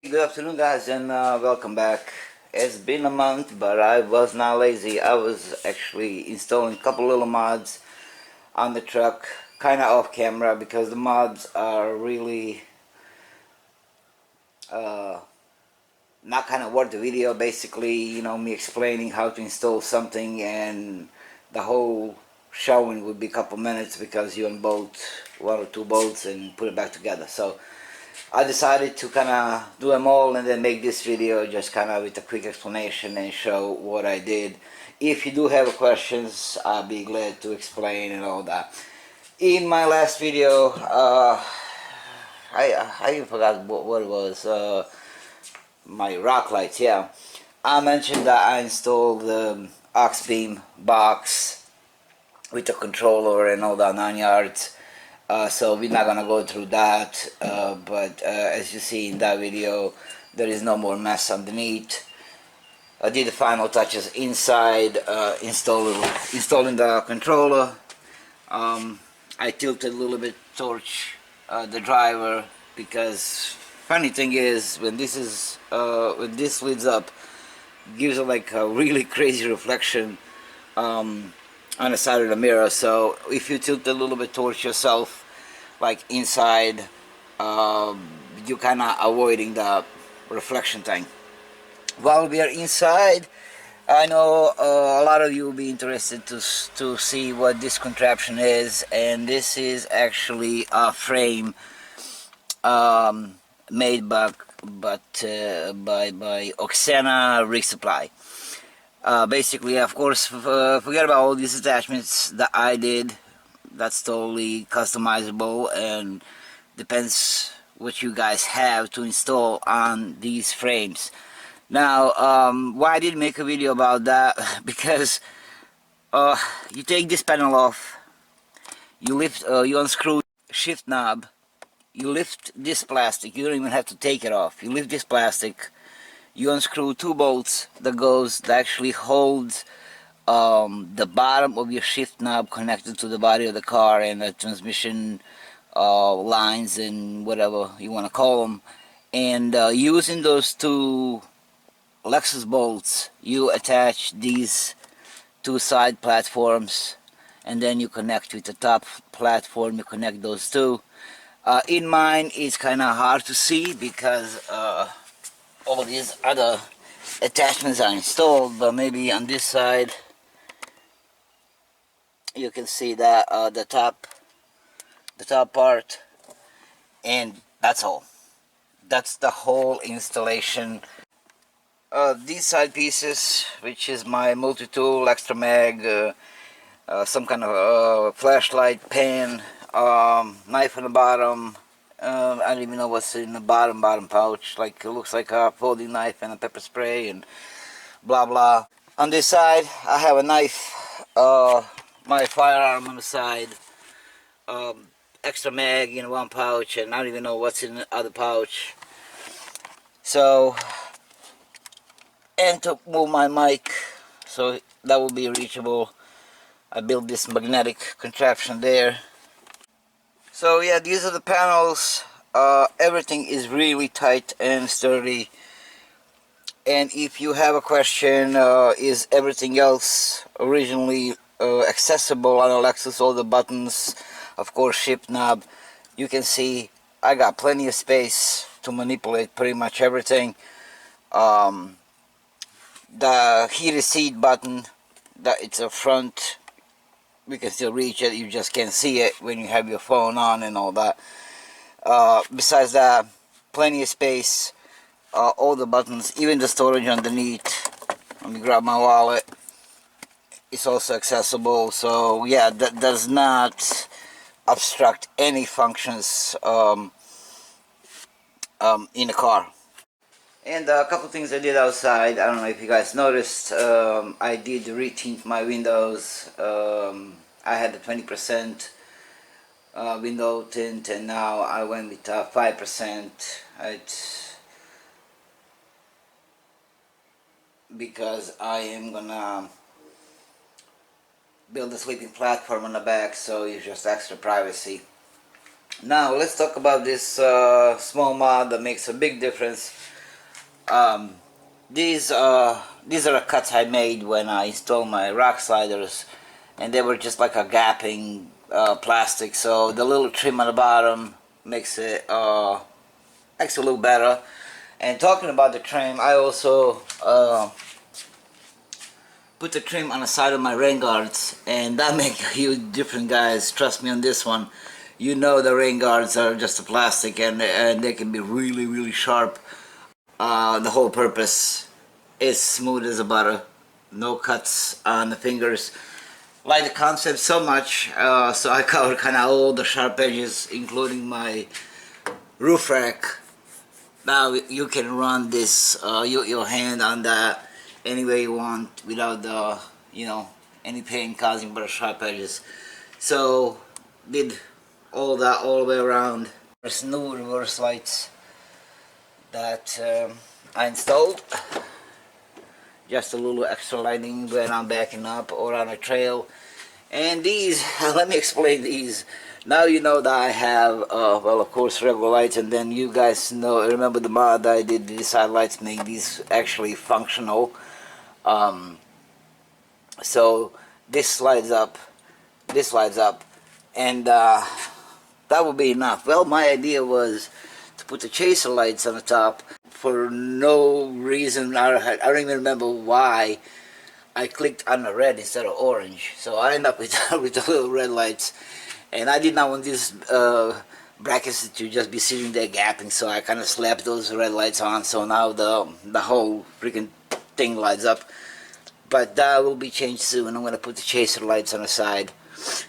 Good afternoon, guys, and welcome back. It's been a month, but I was not lazy. I was actually installing a couple little mods on the truck, kind of off camera, because the mods are really uh, not kind of worth the video. Basically, me explaining how to install something, and the whole showing would be a couple minutes because you unbolt one or two bolts and put it back together. So I decided to kind of do them all and then make this video just kind of with a quick explanation and show what I did. If you do have questions, I'll be glad to explain and all that. In my last video, I even forgot what it was, my rock lights, yeah. I mentioned that I installed the aux beam box with the controller and all that 9 yards. So we're not gonna go through that, but as you see in that video, there is no more mess underneath. I did the final touches inside, installing the controller. I tilted a little bit towards the driver, because funny thing is, when this lids up, gives it like a really crazy reflection on the side of the mirror. So if you tilt a little bit towards yourself, like inside, you kind of avoiding the reflection thing. While we are inside, I know a lot of you will be interested to see what this contraption is, and this is actually a frame made by Oksana Rig Supply. Basically, of course, forget about all these attachments that I did. That's totally customizable and depends what you guys have to install on these frames. Now, why I didn't make a video about that, because you take this panel off, you lift, you unscrew shift knob, you lift this plastic, you don't even have to take it off, you lift this plastic, you unscrew two bolts that actually holds the bottom of your shift knob connected to the body of the car and the transmission lines and whatever you want to call them. And using those two Lexus bolts, you attach these two side platforms, and then you connect with the top platform, you connect those two. In mine, it's kind of hard to see because all these other attachments are installed, but maybe on this side you can see that the top part, and that's all. That's the whole installation. These side pieces, which is my multi-tool, extra mag, some kind of flashlight, pen, knife on the bottom. I don't even know what's in the bottom pouch. Like, it looks like a folding knife and a pepper spray and blah blah. On this side, I have a knife, my firearm on the side, extra mag in one pouch, and I don't even know what's in the other pouch. So, and to move my mic so that will be reachable, I built this magnetic contraption there. So yeah, these are the panels. Everything is really tight and sturdy. And if you have a question, is everything else originally accessible on a Lexus, all the buttons, of course shift knob, you can see I got plenty of space to manipulate pretty much everything. The heated seat button, that it's a front, we can still reach it, you just can't see it when you have your phone on and all that. Besides that, plenty of space, all the buttons, even the storage underneath. Let me grab my wallet, it's also accessible. So yeah, that does not obstruct any functions in the car. And a couple things I did outside, I don't know if you guys noticed, I did retint my windows. I had the 20% window tint, and now I went with 5%. It's because I am gonna build a sleeping platform on the back, so it's just extra privacy. Now let's talk about this small mod that makes a big difference Um, these are cuts I made when I installed my rock sliders, and they were just like a gapping plastic. So the little trim on the bottom makes it a little better. And talking about the trim, I also put the trim on the side of my rain guards, and that makes a huge difference, guys. Trust me on this one. You know the rain guards are just a plastic, and they can be really sharp. The whole purpose is smooth as a butter, no cuts on the fingers. Like the concept so much, so I covered kind of all the sharp edges, including my roof rack. Now you can run this your hand on that any way you want without the any pain causing but sharp edges. So did all that all the way around. There's new reverse lights that I installed. Just a little extra lighting when I'm backing up or on a trail. And these, let me explain these. Now you know that I have, well, of course, regular lights, and then you guys know, remember the mod I did, these side lights make these actually functional. So this slides up, and that would be enough. Well, my idea was to put the chaser lights on the top. For no reason, I don't even remember why, I clicked on the red instead of orange. So I end up with, with the little red lights. And I did not want these brackets to just be sitting there gapping, so I kind of slapped those red lights on. So now the whole freaking thing lights up. But that will be changed soon. I'm going to put the chaser lights on the side.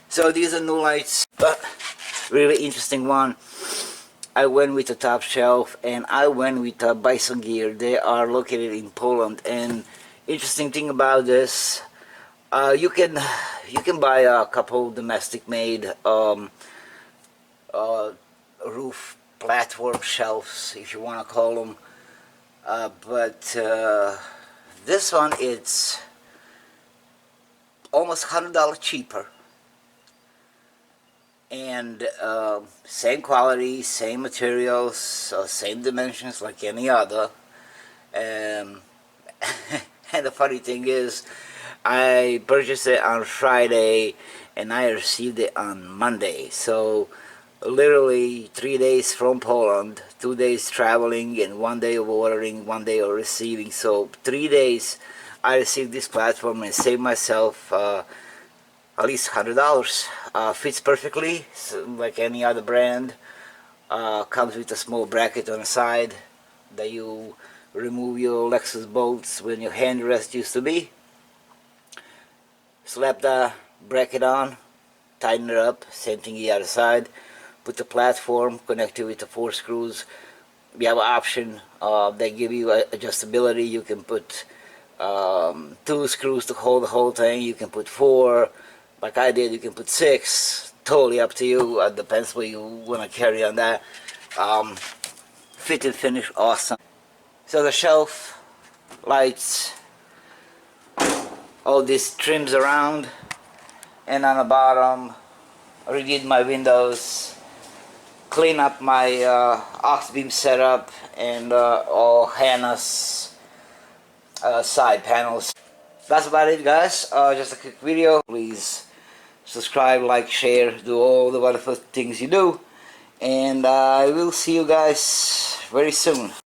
So these are new lights, but really interesting one. I went with the top shelf, and I went with Bison Gear. They are located in Poland. And interesting thing about this, you can buy a couple domestic made roof platform shelves, if you want to call them, but this one, it's almost $100 cheaper, and same quality, same materials, same dimensions like any other. And the funny thing is, I purchased it on Friday and I received it on Monday. So literally 3 days from Poland, 2 days traveling, and 1 day of ordering, 1 day of receiving. So 3 days I received this platform and saved myself at least $100. Fits perfectly, so like any other brand. Comes with a small bracket on the side that you remove your Lexus bolts when your handrest used to be. Slap the bracket on, tighten it up, same thing the other side. Put the platform, connect it with the 4 screws. You have an option, they give you adjustability. You can put 2 screws to hold the whole thing. You can put 4, like I did. You can put 6, totally up to you. Depends what you want to carry on that. Fit and finish, awesome. So the shelf, lights, all these trims around, and on the bottom I redid my windows, clean up my aux beam setup, and all Hannah's side panels. That's about it, guys. Just a quick video. Please subscribe, like, share, do all the wonderful things you do, and I will see you guys very soon.